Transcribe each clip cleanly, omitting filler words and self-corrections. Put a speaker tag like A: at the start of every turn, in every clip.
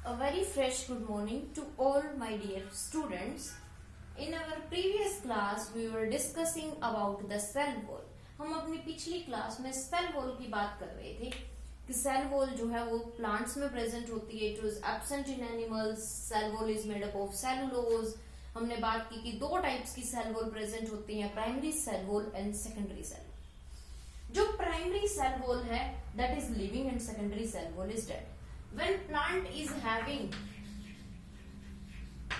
A: A very fresh good morning to all my dear students. In our previous class we were discussing about the cell wall. हम अपनी पिछली class में cell wall की बात कर रहे थे कि सेल वॉल जो है वो प्लांट्स में प्रेजेंट होती है. It is absent in animals. Cell wall is made up of cellulose. हमने बात की कि दो टाइप्स की सेल वॉल प्रेजेंट होती है, primary cell wall and secondary cell. जो प्राइमरी सेल वॉल है that is living and secondary cell wall is dead. When plant is having,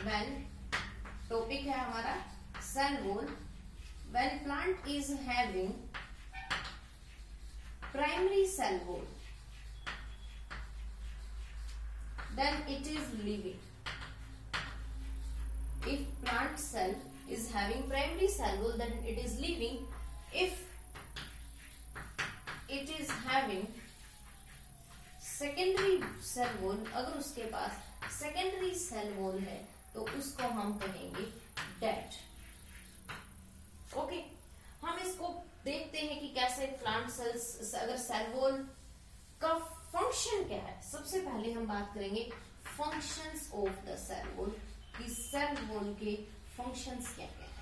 A: when topic है हमारा cell wall, when plant is having primary cell wall, then it is living. If plant cell is having primary cell wall, then it is living. If it is having secondary cell wall, अगर उसके पास secondary cell wall है तो उसको हम कहेंगे dead. Okay, हम इसको देखते हैं कि कैसे प्लांट सेल्स, अगर सेल वॉल का फंक्शन क्या है. सबसे पहले हम बात करेंगे functions of the cell wall, कि सेल वॉल के फंक्शंस क्या क्या है.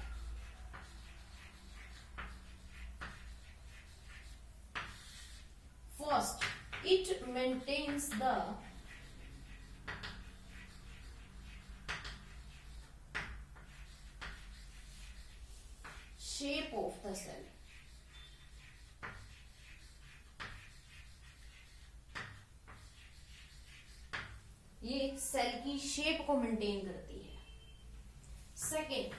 A: First, it maintains the shape of the cell. ये सेल की शेप को मेंटेन करती है. Second,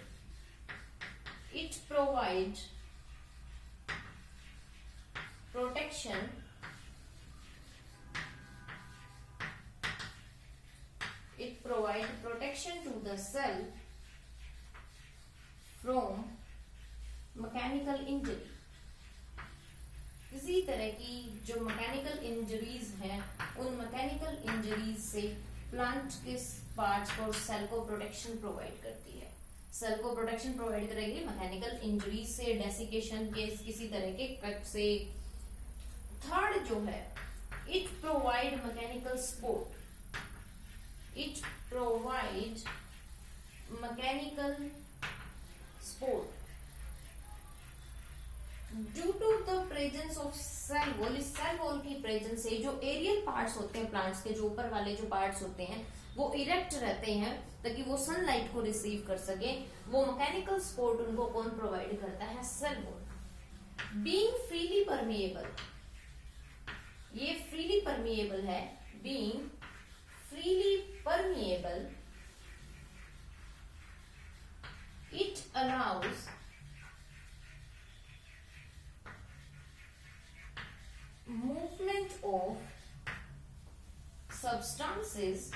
A: it provides protection to the cell from mechanical injury. किसी तरह की जो मैकेनिकल इंजरीज हैं, उन मैकेनिकल इंजरीज से प्लांट के पार्ट्स को, सेल को प्रोटेक्शन प्रोवाइड करती है. सेल को प्रोटेक्शन प्रोवाइड करेगी मैकेनिकल इंजरीज से, डेसिकेशन के, किसी तरह के कट से. थर्ड जो है, it provide mechanical support. It provides mechanical support. Due to the presence of cell wall, इस cell wall की presence से जो एरियल पार्ट्स होते हैं प्लांट्स के, जो ऊपर वाले जो पार्ट्स होते हैं वो इरेक्ट रहते हैं ताकि वो सनलाइट को रिसीव कर सके. वो मैकेनिकल सपोर्ट उनको कौन प्रोवाइड करता है? Cell wall. Being freely permeable, ये फ्रीली परमिएबल है. Being freely permeable, it allows movement of substances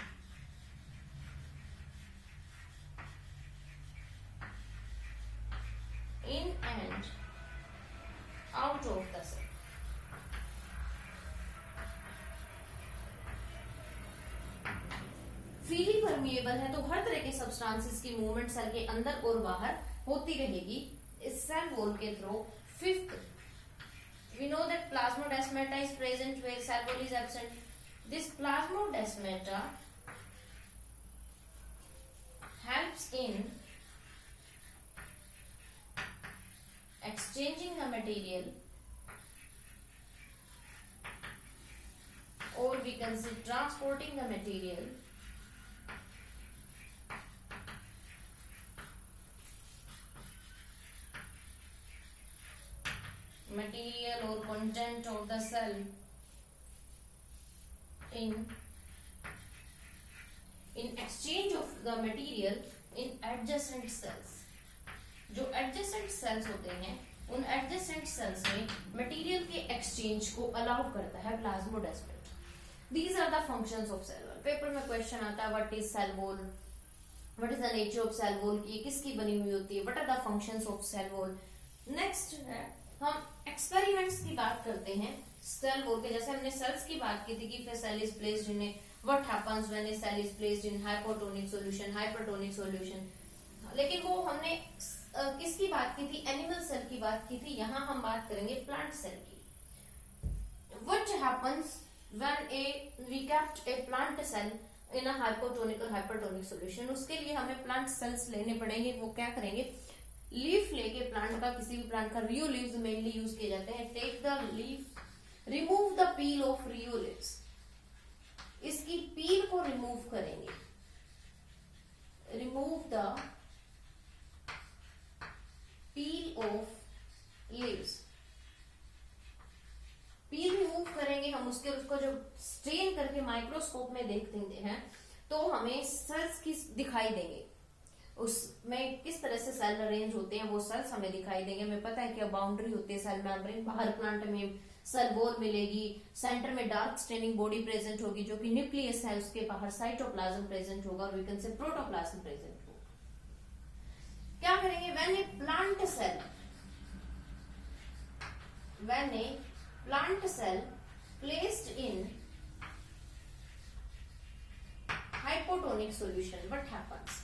A: in and out of the cell. Freely permeable है तो हर तरह के सब्सटेंसेस की मूवमेंट सेल के अंदर और बाहर होती रहेगी इस सेल वॉल के through. Fifth, we know that plasmodesmata is present where cell wall is absent. This plasmodesmata helps in exchanging the material, or we can say transporting the material or content of the cell in exchange of the material in adjacent cells. जो adjacent cells होते हैं उन adjacent cells में material के exchange को allow करता है plasmodesmata. These are the functions of cell wall. Paper में क्वेश्चन आता है what is cell wall, what is the nature of cell wall, ये किसकी बनी हुई होती है, what are the functions of cell wall. Next है हम एक्सपेरिमेंट्स की बात करते हैं सेल वॉल के. जैसे हमने सेल्स की बात की थी कि if a cell is placed in a, what happens when a cell is placed in hypotonic solution, hypertonic solution. लेकिन वो हमने किसकी बात की थी? एनिमल सेल की बात की थी. यहाँ हम बात करेंगे प्लांट सेल की. What happens when we kept a plant cell in a hypotonic और हाइपरटोनिक सॉल्यूशन। उसके लिए हमें प्लांट सेल्स लेने पड़ेंगे। वो क्या करेंगे, लीफ लेके प्लांट का, किसी भी प्लांट का रियो लीव्स मेनली यूज किए जाते हैं। Take the leaf, remove the peel of rhoeo leaves, इसकी पील को रिमूव करेंगे। Remove the peel of leaves, peel remove करेंगे हम उसको जब स्ट्रेन करके माइक्रोस्कोप में देखते हैं तो हमें सेल्स की दिखाई देंगे, उसमें किस तरह से सेल अरेंज होते हैं वो सेल्स हमें दिखाई देंगे। हमें पता है क्या बाउंड्री होती है सेल मेम्ब्रेन, बाहर प्लांट में सेल वॉल मिलेगी, सेंटर में डार्क स्टेनिंग बॉडी प्रेजेंट होगी जो कि न्यूक्लियस है, उसके बाहर साइटोप्लाज्म प्रेजेंट होगा और we can say protoplasm present होगा। क्या करेंगे, when a plant cell placed in hypotonic solution, what happens?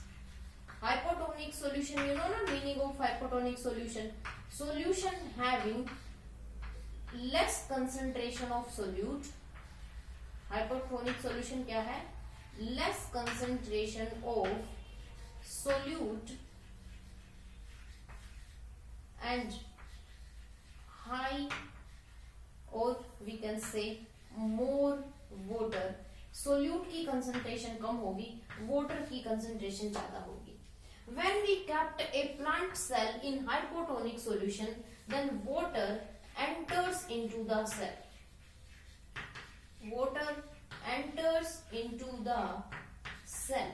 A: Hypotonic solution, you know the meaning of hypotonic solution? Solution having less concentration of solute. Hypotonic solution क्या है, less concentration of solute and high, or we can say more water. Solute की concentration कम होगी, water की concentration ज्यादा होगी। When we kept a plant cell in hypotonic solution, then water enters into the cell. Water enters into the cell.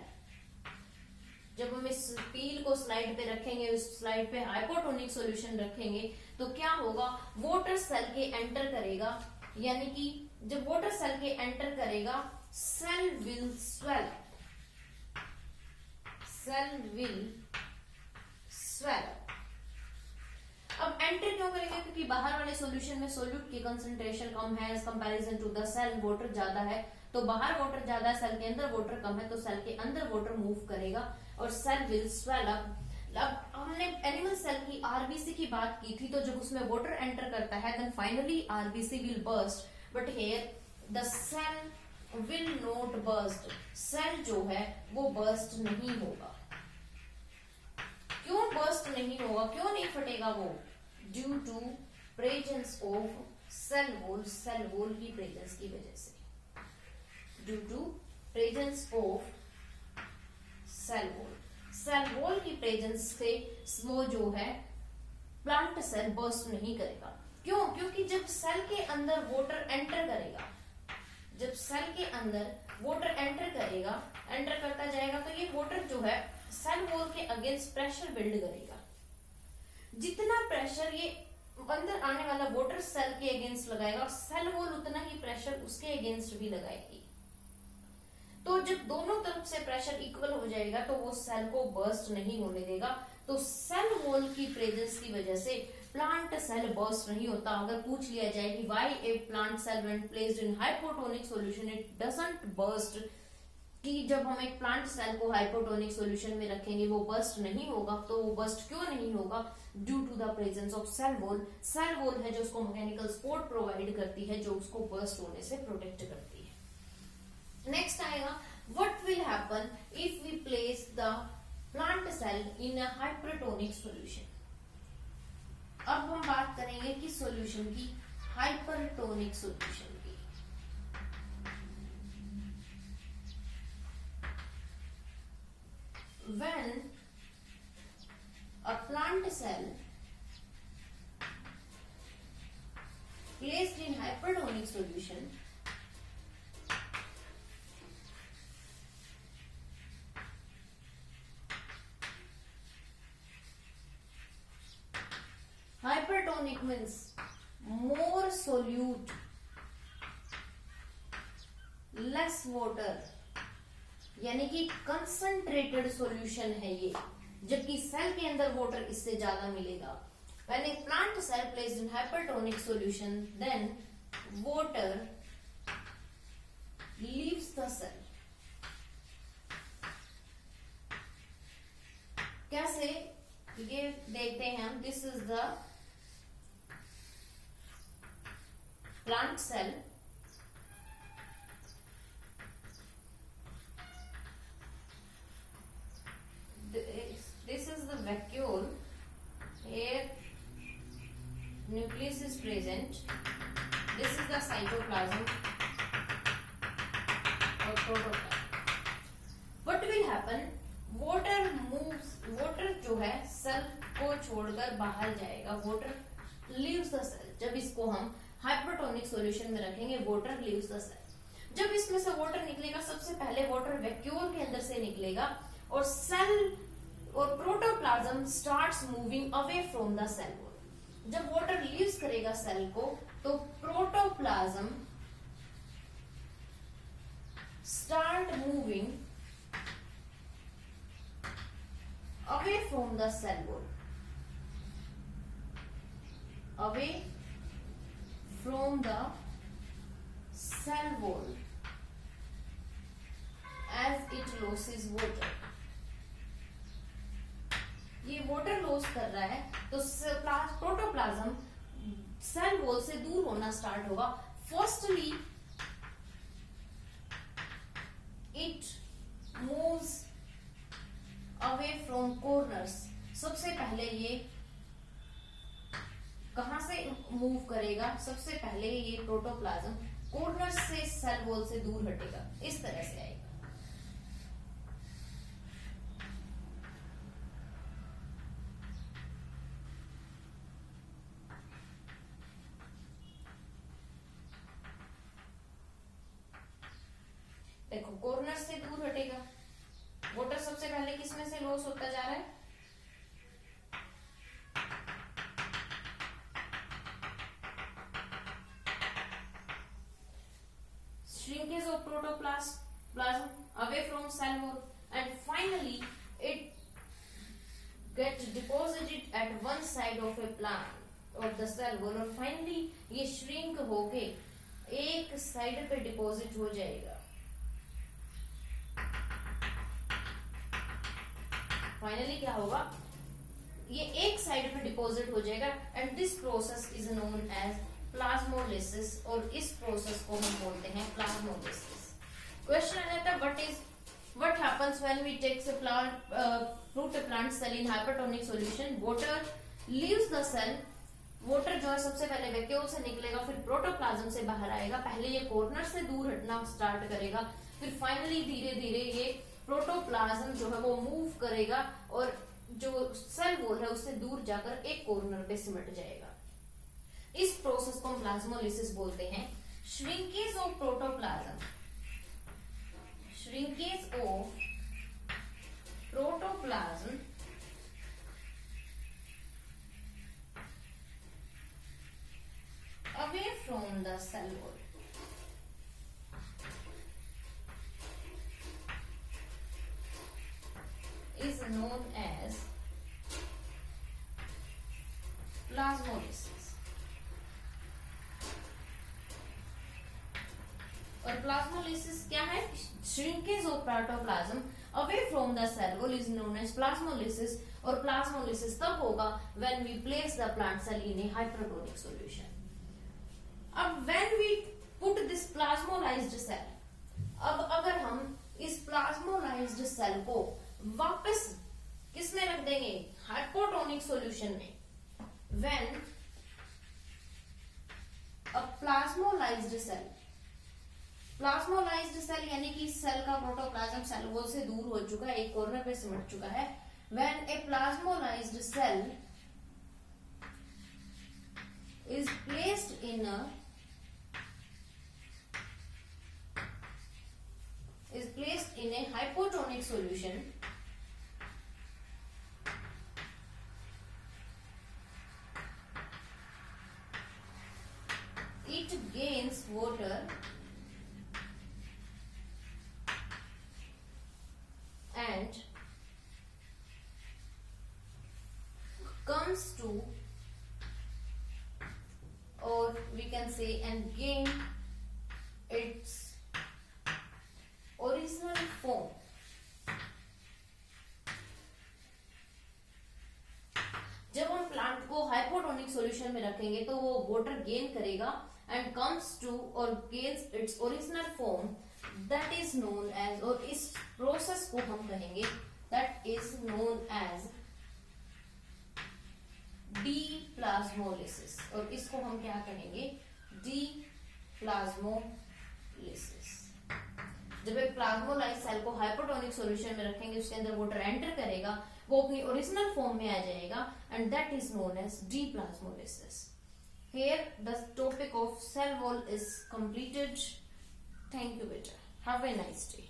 A: जब हम इस पील को slide पे रखेंगे, उस स्लाइड पे हाइपोटोनिक सॉल्यूशन रखेंगे तो क्या होगा, वाटर सेल के एंटर करेगा, यानी कि जब वाटर सेल के एंटर करेगा cell will swell. Cell will swell. अब एंटर क्यों करेंगे, क्योंकि बाहर वाले सॉल्यूशन में सोल्यूट की कंसंट्रेशन कम है as comparison to the cell, water ज्यादा है, तो बाहर वाटर ज्यादा है, सेल के अंदर वाटर कम है, तो सेल के अंदर वाटर मूव करेगा और सेल विल स्वेल अप। अब हमने एनिमल सेल की आरबीसी की बात की थी, तो जब उसमें वाटर एंटर करता है then finally RBC will burst, but here the cell will not burst. Cell जो है वो बर्स्ट नहीं होगा। क्यों बर्स्ट नहीं होगा, क्यों नहीं फटेगा वो, due to presence of cell wall, cell wall की प्रेजेंस की वजह से, due to presence of cell wall, cell wall की प्रेजेंस से वो जो है प्लांट सेल बर्स्ट नहीं करेगा। क्यों, क्योंकि जब सेल के अंदर वाटर एंटर करेगा, जब सेल के अंदर वाटर एंटर करेगा, एंटर करता जाएगा तो ये वाटर जो है सेल वॉल के अगेंस्ट प्रेशर बिल्ड करेगा। जितना प्रेशर ये अंदर आने वाला वाटर सेल के अगेंस्ट लगाएगा, सेल वॉल उतना ही प्रेशर उसके अगेंस्ट भी लगाएगी। तो जब दोनों तरफ से प्रेशर इक्वल हो जाएगा तो वो सेल को बर्स्ट नहीं होने देगा। तो सेल वॉल की प्रेजेंस की वजह से प्लांट सेल बर्स्ट नहीं होता। अगर पूछ लिया जाए कि why a plant cell when placed in hypotonic solution it doesn't burst, कि जब हम एक प्लांट सेल को हाइपोटोनिक सॉल्यूशन में रखेंगे वो बर्स्ट नहीं होगा, तो वो बर्स्ट क्यों नहीं होगा, due to the presence of cell wall. Cell wall है जो उसको मैकेनिकल सपोर्ट प्रोवाइड करती है, जो उसको बर्स्ट होने से प्रोटेक्ट करती है। नेक्स्ट आएगा, what will happen if we place the plant cell in a hypertonic solution. अब हम बात करेंगे कि सॉल्यूशन की, हाइपरटोनिक सॉल्यूशन की। When a plant cell placed in hypertonic solution hypertonic means more solute, less water, यानी कि कंसंट्रेटेड सॉल्यूशन है ये, जबकि सेल के अंदर वाटर इससे ज्यादा मिलेगा। When a plant cell placed in hypertonic solution, then water leaves the cell. कैसे, ये देखते हैं हम। This is the plant cell, cytoplasm और protoplasm, what will happen, water जो है सेल को छोड़कर बाहर जाएगा, वाटर लीव्स द सेल। जब इसको हम हाइपरटोनिक सॉल्यूशन में रखेंगे, वाटर लीव्स द सेल। जब इसमें से वाटर निकलेगा, सबसे पहले वाटर वैक्यूल के अंदर से निकलेगा और सेल और protoplasm starts moving away from the cell wall. जब वाटर लीव्स करेगा सेल को, तो protoplasm start moving away from the cell wall, away from the cell wall as it loses water। ये वाटर लॉस कर रहा है तो प्रोटोप्लाज्म सेल वॉल से दूर होना स्टार्ट होगा। Firstly it moves away from corners, सबसे पहले ये कहां से मूव करेगा, सबसे पहले ये प्रोटोप्लाज्म कॉर्नर्स से सेल वॉल से दूर हटेगा, इस तरह से आएगा। देखो कॉर्नर से दूर हटेगा, वाटर सबसे पहले किसमें से लॉस होता जा रहा है, shrinkage of protoplasm away from cell wall, and finally it get deposited at one side of a plant of the cell wall, और finally ये shrink होके एक साइड पे डिपॉजिट हो जाएगा। फाइनली क्या होगा, ये एक साइड पे डिपॉजिट हो जाएगा, and this process is known as plasmolysis, और इस प्रोसेस को हम बोलते हैं प्लाज्मोलिसिस। क्वेश्चन आ जाता है what happens when we take a fruit plant cell in hypertonic solution, water leaves the cell. Water जो है सबसे पहले वैक्यूल से निकलेगा, फिर प्रोटोप्लाज्म से बाहर आएगा, पहले ये कॉर्नर से दूर हटना स्टार्ट करेगा, फिर फाइनली धीरे धीरे ये प्रोटोप्लाज्म जो है वो मूव करेगा और जो सेल वॉल है उससे दूर जाकर एक कॉर्नर पे सिमट जाएगा। इस प्रोसेस को हम प्लाज्मोलिसिस बोलते हैं। Shrinkage of protoplasm, shrinkage of protoplasm away from the cell wall is known as plasmolysis। और प्लाज्मोलिसिस क्या है, shrinkage of protoplasm away from the cell wall is known as plasmolysis. और प्लाज्मोलिसिस तब होगा when we place the plant cell in a hypertonic solution. अब when we put this plasmolysed cell, अब अगर हम इस प्लाज्मोलाइज्ड सेल को वापस किसमें रख देंगे, हाइपोटोनिक सॉल्यूशन में, when a plasmolysed cell, plasmolysed cell यानी कि सेल का प्रोटोप्लाज्म सेल वॉल से दूर हो चुका है, एक कॉर्नर पे सिमट चुका है। When a plasmolysed cell is placed in a hypotonic solution, it gains water and comes to, or we can say and gain its original form। जब हम प्लांट को हाइपोटोनिक सॉल्यूशन में रखेंगे तो वो वाटर गेन करेगा एंड कम्स टू और gains its original form, that is known as, और इस प्रोसेस को हम कहेंगे that is known as deplasmolysis. और इसको हम क्या कहेंगे, डीप्लाज्मोलिसिस। प्लाज्मोलाइसिस। जब एक प्लाज्मोलाइज सेल को हाइपोटोनिक सॉल्यूशन में रखेंगे, उसके अंदर वाटर एंटर करेगा, वो अपनी ओरिजिनल फॉर्म में आ जाएगा, and that is known as deplasmolysis. Here the topic of cell wall is completed. Thank you, beta. Have a nice day.